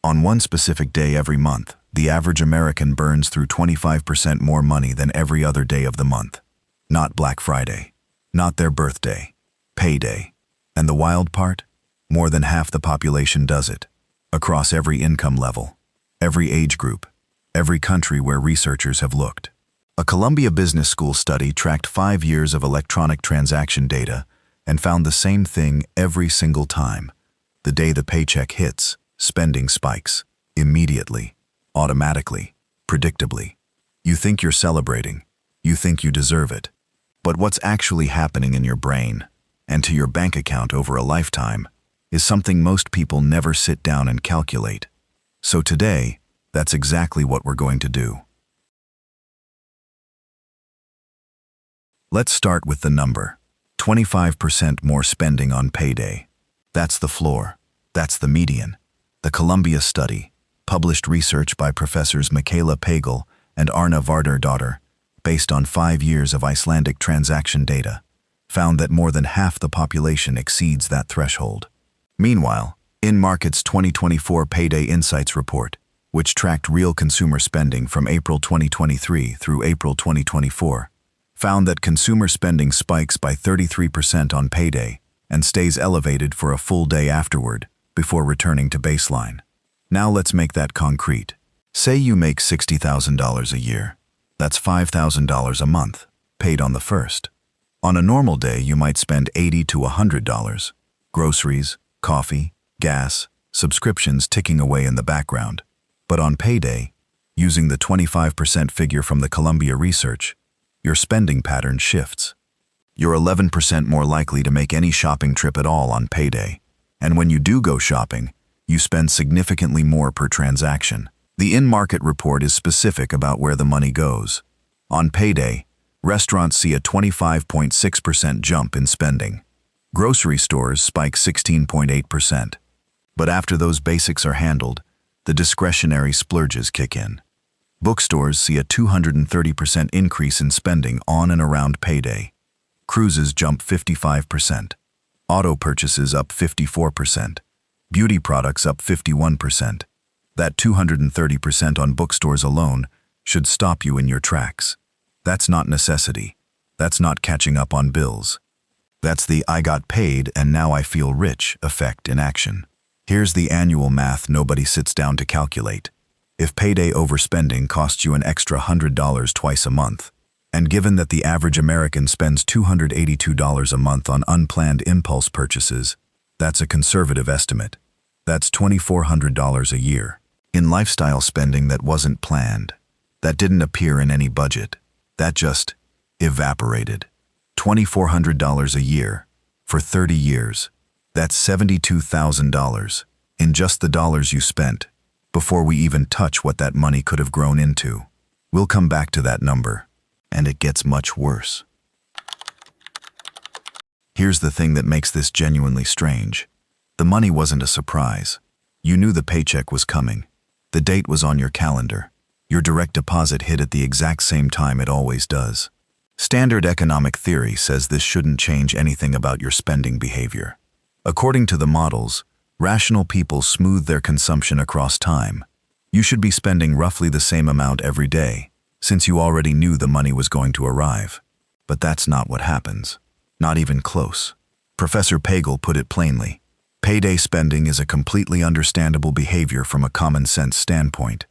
On one specific day every month, the average American burns through 25% more money than every other day of the month. Not Black Friday, not their birthday, payday. And the wild part? More than half the population does it, across every income level, every age group, every country where researchers have looked. A Columbia Business School study tracked 5 years of electronic transaction data and found the same thing every single time. The day the paycheck hits, spending spikes, immediately, automatically, predictably. You think you're celebrating, you think you deserve it. But what's actually happening in your brain and to your bank account over a lifetime is something most people never sit down and calculate. So today, that's exactly what we're going to do. Let's start with the number. 25% more spending on payday. That's the floor. That's the median. The Columbia study, published research by Professors Michaela Pagel and Arna Vardardóttir, based on 5 years of Icelandic transaction data, found that more than half the population exceeds that threshold. Meanwhile, InMarket's 2024 Payday Insights report, which tracked real consumer spending from April 2023 through April 2024, found that consumer spending spikes by 33% on payday and stays elevated for a full day afterward before returning to baseline. Now let's make that concrete. Say you make $60,000 a year. That's $5,000 a month, paid on the first. On a normal day, you might spend $80 to $100. Groceries, coffee, gas, subscriptions ticking away in the background. But on payday, using the 25% figure from the Columbia research, your spending pattern shifts. You're 11% more likely to make any shopping trip at all on payday. And when you do go shopping, you spend significantly more per transaction. The InMarket report is specific about where the money goes. On payday, restaurants see a 25.6% jump in spending. Grocery stores spike 16.8%. But after those basics are handled, the discretionary splurges kick in. Bookstores see a 230% increase in spending on and around payday. Cruises jump 55%. Auto purchases up 54%. Beauty products up 51%. That 230% on bookstores alone should stop you in your tracks. That's not necessity. That's not catching up on bills. That's the "I got paid and now I feel rich" effect in action. Here's the annual math nobody sits down to calculate. If payday overspending costs you an extra $100 twice a month, and given that the average American spends $282 a month on unplanned impulse purchases, that's a conservative estimate. That's $2,400 a year. In lifestyle spending that wasn't planned, that didn't appear in any budget, that just evaporated. $2,400 a year for 30 years. That's $72,000 in just the dollars you spent before we even touch what that money could have grown into. We'll come back to that number, and it gets much worse. Here's the thing that makes this genuinely strange. The money wasn't a surprise. You knew the paycheck was coming. The date was on your calendar. Your direct deposit hit at the exact same time it always does. Standard economic theory says this shouldn't change anything about your spending behavior. According to the models, rational people smooth their consumption across time. You should be spending roughly the same amount every day, since you already knew the money was going to arrive. But that's not what happens. Not even close. Professor Pagel put it plainly. Payday spending is a completely understandable behavior from a common sense standpoint,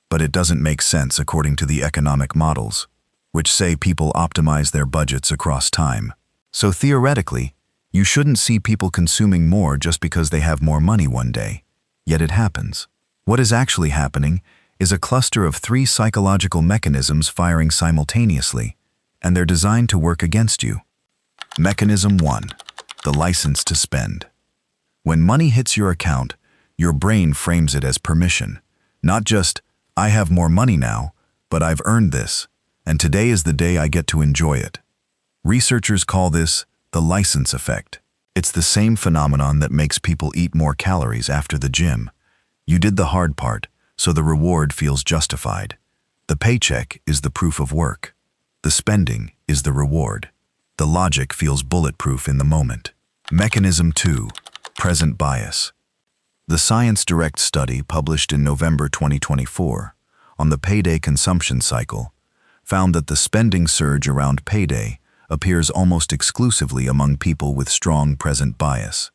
but it doesn't make sense according to the economic models, which say people optimize their budgets across time. So theoretically, you shouldn't see people consuming more just because they have more money one day, yet it happens. What is actually happening is a cluster of 3 psychological mechanisms firing simultaneously, and they're designed to work against you. Mechanism 1, the license to spend. When money hits your account, your brain frames it as permission, not just, "I have more money now, but I've earned this, and today is the day I get to enjoy it." Researchers call this the license effect. It's the same phenomenon that makes people eat more calories after the gym. You did the hard part, so the reward feels justified. The paycheck is the proof of work. The spending is the reward. The logic feels bulletproof in the moment. Mechanism 2, present bias. The Science Direct study published in November 2024 on the payday consumption cycle found that the spending surge around payday appears almost exclusively among people with strong present bias,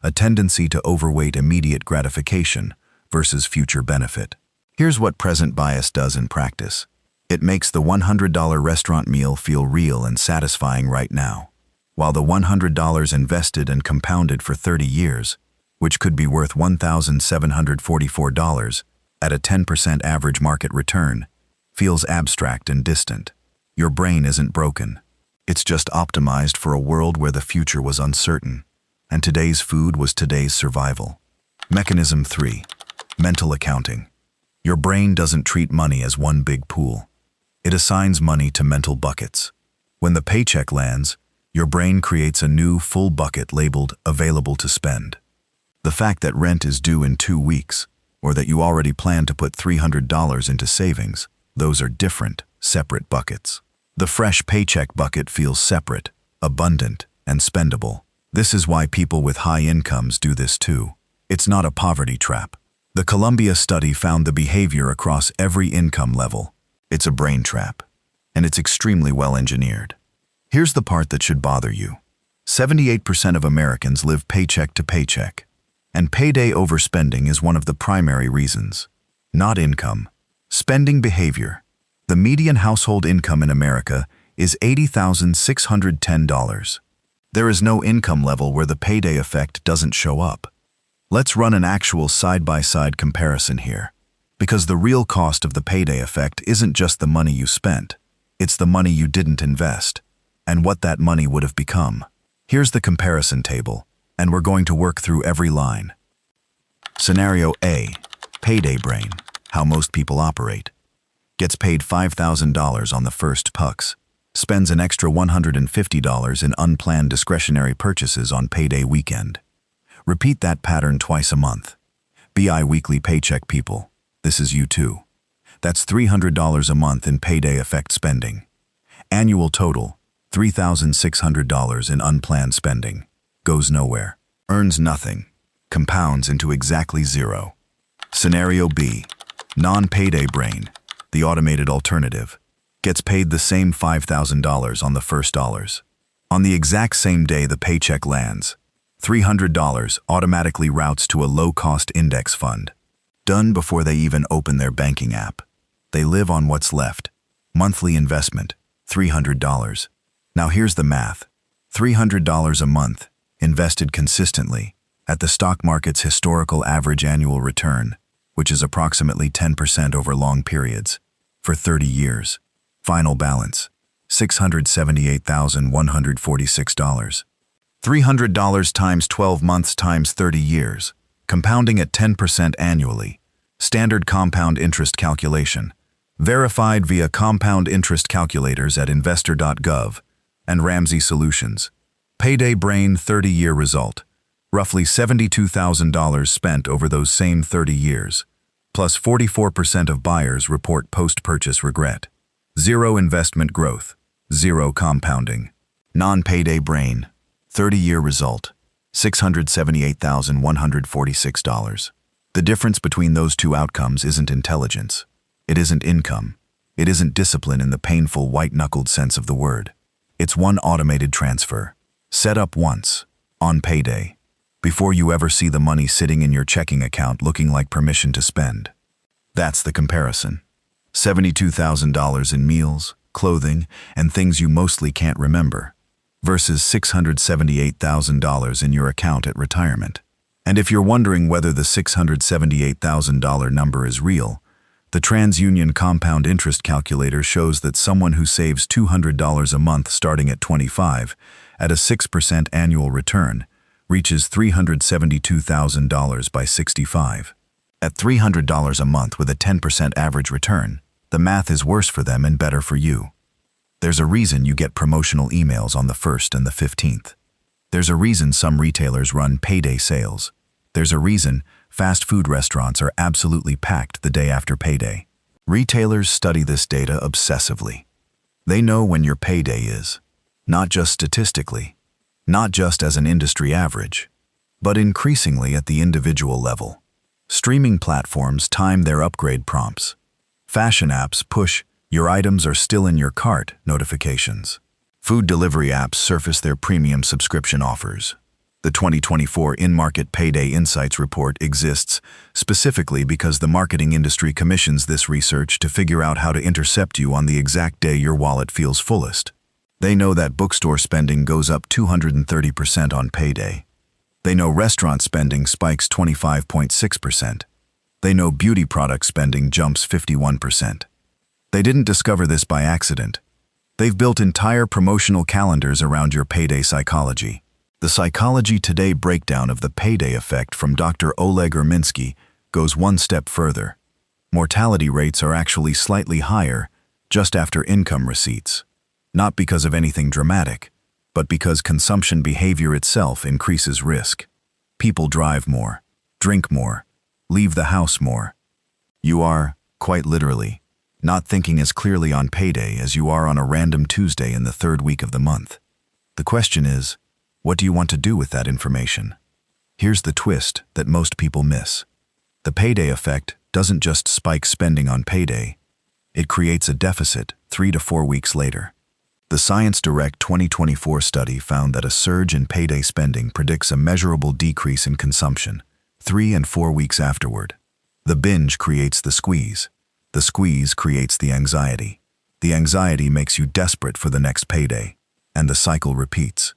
a tendency to overweight immediate gratification versus future benefit. Here's what present bias does in practice. It makes the $100 restaurant meal feel real and satisfying right now, while the $100 invested and compounded for 30 years, which could be worth $1,744 at a 10% average market return, feels abstract and distant. Your brain isn't broken. It's just optimized for a world where the future was uncertain, and today's food was today's survival. Mechanism 3. Mental accounting. Your brain doesn't treat money as one big pool. It assigns money to mental buckets. When the paycheck lands, your brain creates a new full bucket labeled available to spend. The fact that rent is due in 2 weeks, or that you already plan to put $300 into savings, those are different, separate buckets. The fresh paycheck bucket feels separate, abundant, and spendable. This is why people with high incomes do this too. It's not a poverty trap. The Columbia study found the behavior across every income level. It's a brain trap, and it's extremely well engineered. Here's the part that should bother you. 78% of Americans live paycheck to paycheck, and payday overspending is one of the primary reasons. Not income. Spending behavior. The median household income in America is $80,610. There is no income level where the payday effect doesn't show up. Let's run an actual side-by-side comparison here, because the real cost of the payday effect isn't just the money you spent, it's the money you didn't invest, and what that money would have become. Here's the comparison table, and we're going to work through every line. Scenario A, payday brain, how most people operate. Gets paid $5,000 on the first pucks, spends an extra $150 in unplanned discretionary purchases on payday weekend. Repeat that pattern twice a month. Bi-weekly paycheck people, this is you too. That's $300 a month in payday effect spending. Annual total, $3,600 in unplanned spending. Goes nowhere, earns nothing, compounds into exactly zero. Scenario B, non-payday brain, the automated alternative, gets paid the same $5,000 on the first dollars. On the exact same day the paycheck lands, $300 automatically routes to a low-cost index fund. Done before they even open their banking app. They live on what's left. Monthly investment, $300. Now here's the math. $300 a month, invested consistently, at the stock market's historical average annual return, which is approximately 10% over long periods, for 30 years. Final balance, $678,146. $300 times 12 months times 30 years, compounding at 10% annually. Standard compound interest calculation, verified via compound interest calculators at investor.gov and Ramsey Solutions. Payday Brain 30-year result, roughly $72,000 spent over those same 30 years, plus 44% of buyers report post-purchase regret. Zero investment growth, zero compounding. Non-payday brain, 30-year result, $678,146. The difference between those two outcomes isn't intelligence. It isn't income. It isn't discipline in the painful, white-knuckled sense of the word. It's one automated transfer, set up once, on payday, before you ever see the money sitting in your checking account looking like permission to spend. That's the comparison. $72,000 in meals, clothing, and things you mostly can't remember, versus $678,000 in your account at retirement. And if you're wondering whether the $678,000 number is real, the TransUnion compound interest calculator shows that someone who saves $200 a month starting at 25 at a 6% annual return reaches $372,000 by 65. At $300 a month with a 10% average return, the math is worse for them and better for you. There's a reason you get promotional emails on the 1st and the 15th. There's a reason some retailers run payday sales. There's a reason fast food restaurants are absolutely packed the day after payday. Retailers study this data obsessively. They know when your payday is, not just statistically, not just as an industry average, but increasingly at the individual level. Streaming platforms time their upgrade prompts. Fashion apps push "your items are still in your cart" notifications. Food delivery apps surface their premium subscription offers. The 2024 In-Market Payday Insights report exists specifically because the marketing industry commissions this research to figure out how to intercept you on the exact day your wallet feels fullest. They know that bookstore spending goes up 230% on payday. They know restaurant spending spikes 25.6%. They know beauty product spending jumps 51%. They didn't discover this by accident. They've built entire promotional calendars around your payday psychology. The Psychology Today breakdown of the payday effect from Dr. Oleg Erminsky goes one step further. Mortality rates are actually slightly higher just after income receipts. Not because of anything dramatic, but because consumption behavior itself increases risk. People drive more, drink more, leave the house more. You are, quite literally, not thinking as clearly on payday as you are on a random Tuesday in the third week of the month. The question is, what do you want to do with that information? Here's the twist that most people miss. The payday effect doesn't just spike spending on payday. It creates a deficit 3 to 4 weeks later. The Science Direct 2024 study found that a surge in payday spending predicts a measurable decrease in consumption 3 and 4 weeks afterward. The binge creates the squeeze. The squeeze creates the anxiety. The anxiety makes you desperate for the next payday, and the cycle repeats.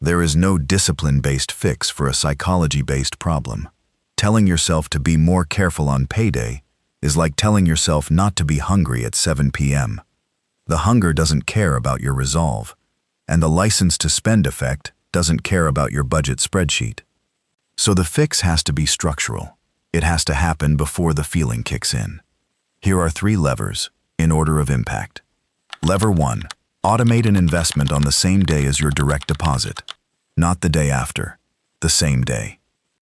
There is no discipline-based fix for a psychology-based problem. Telling yourself to be more careful on payday is like telling yourself not to be hungry at 7 p.m. The hunger doesn't care about your resolve, and the license to spend effect doesn't care about your budget spreadsheet. So the fix has to be structural. It has to happen before the feeling kicks in. Here are 3 levers, in order of impact. Lever 1. Automate an investment on the same day as your direct deposit. Not the day after, the same day.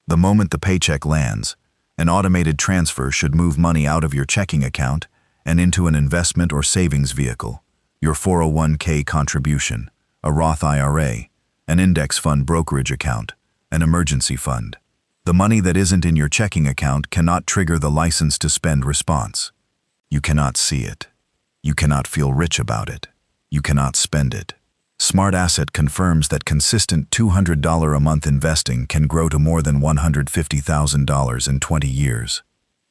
The moment the paycheck lands, an automated transfer should move money out of your checking account and into an investment or savings vehicle, your 401k contribution, a Roth IRA, an index fund brokerage account, an emergency fund. The money that isn't in your checking account cannot trigger the license to spend response. You cannot see it. You cannot feel rich about it. You cannot spend it. Smart Asset confirms that consistent $200 a month investing can grow to more than $150,000 in 20 years,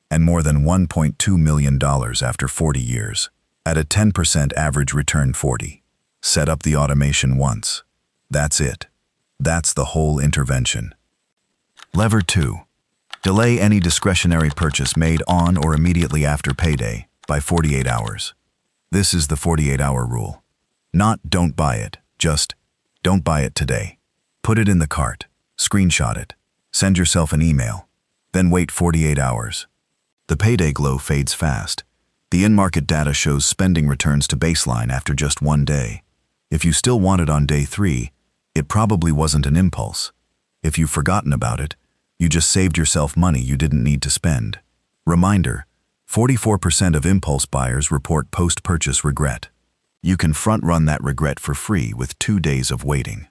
and more than $1.2 million after 40 years, at a 10% average return 40. Set up the automation once. That's it. That's the whole intervention. Lever 2. Delay any discretionary purchase made on or immediately after payday by 48 hours. This is the 48-hour rule. Not don't buy it, just don't buy it today. Put it in the cart, screenshot it, send yourself an email, then wait 48 hours. The payday glow fades fast. The in-market data shows spending returns to baseline after just 1 day. If you still want it on day 3, it probably wasn't an impulse. If you've forgotten about it, you just saved yourself money you didn't need to spend. Reminder, 44% of impulse buyers report post-purchase regret. You can front-run that regret for free with 2 days of waiting.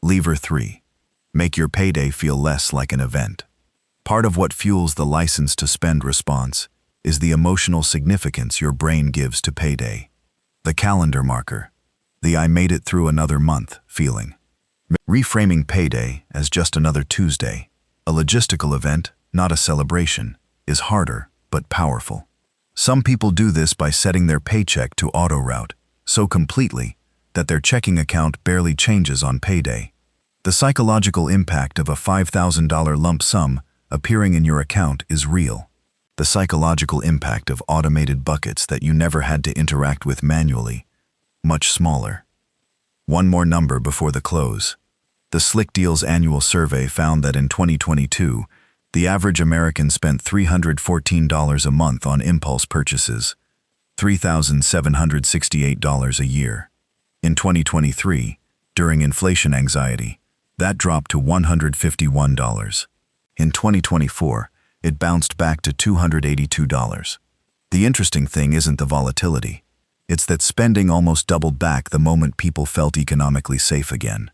Lever 3. Make your payday feel less like an event. Part of what fuels the license to spend response is the emotional significance your brain gives to payday. The calendar marker. The "I made it through another month" feeling. Reframing payday as just another Tuesday, a logistical event, not a celebration, is harder but powerful. Some people do this by setting their paycheck to auto-route so completely that their checking account barely changes on payday. The psychological impact of a $5,000 lump sum appearing in your account is real. The psychological impact of automated buckets that you never had to interact with manually, much smaller. One more number before the close. The Slick Deals annual survey found that in 2022, the average American spent $314 a month on impulse purchases, $3,768 a year. In 2023, during inflation anxiety, that dropped to $151. In 2024, it bounced back to $282. The interesting thing isn't the volatility. It's that spending almost doubled back the moment people felt economically safe again.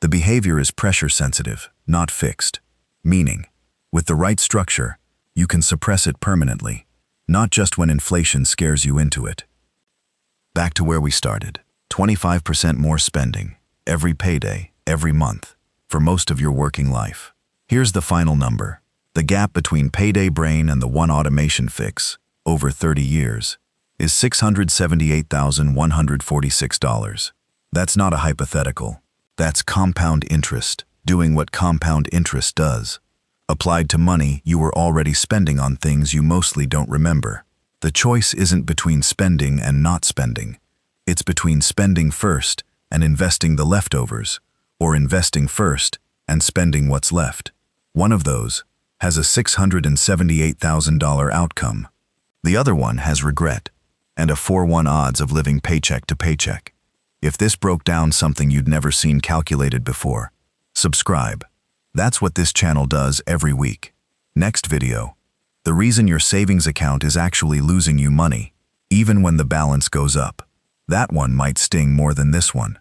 The behavior is pressure sensitive, not fixed. Meaning, with the right structure, you can suppress it permanently, not just when inflation scares you into it. Back to where we started. 25% more spending, every payday, every month, for most of your working life. Here's the final number. The gap between payday brain and the one automation fix, over 30 years, is $678,146. That's not a hypothetical. That's compound interest, doing what compound interest does. Applied to money you were already spending on things you mostly don't remember. The choice isn't between spending and not spending. It's between spending first and investing the leftovers, or investing first and spending what's left. One of those has a $678,000 outcome. The other one has regret and a 4-1 odds of living paycheck to paycheck. If this broke down something you'd never seen calculated before, subscribe. That's what this channel does every week. Next video. The reason your savings account is actually losing you money, even when the balance goes up. That one might sting more than this one.